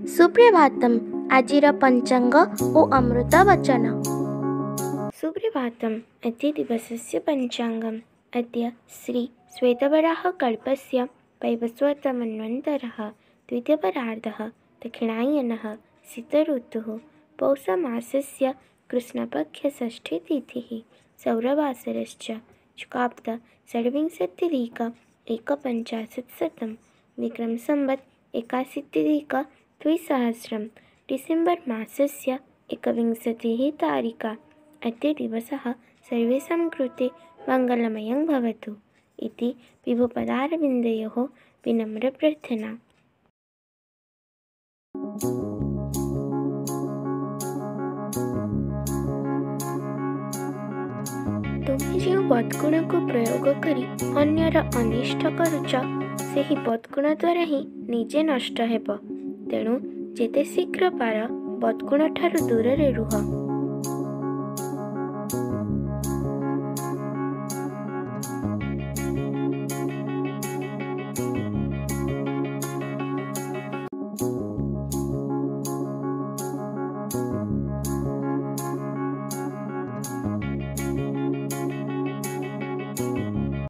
सुप्रभातम आजिर पंचांग ओ अमृत वचन। सुप्रभातम अद्य दिवसस्य पंचांगम। अद्य श्री श्वेतवराहकल्पस्य वैवस्वतमन्वन्तरः द्वितीयपरार्धः दक्षिणायनः शीतऋतुः पौषमासस्य कृष्णपक्षषष्ठीतिथिः सौरवासरश्च शुक्लाब्द षड्विंशत्यधिक एकपञ्चाशत्शतं विक्रमसंवत् एकाशीत्यधिक-द्विसहस्रं डिसेम्बर् मासस्य एकविंशतिः तारिका। अद्य दिवसः सर्वेषां कृते मङ्गलमयं भवतु इति विभुपदारविन्दयोः विनम्रप्रार्थना। तुमे जो बदगुण को प्रयोग करी अन्यर अनिष्ट करुच ସେହି ବଦଗୁଣ ଦ୍ୱାରା ହିଁ ନିଜେ ନଷ୍ଟ ହେବ। ତେଣୁ ଯେତେ ଶୀଘ୍ର ପାର ବଦଗୁଣ ଠାରୁ ଦୂରରେ ରୁହ।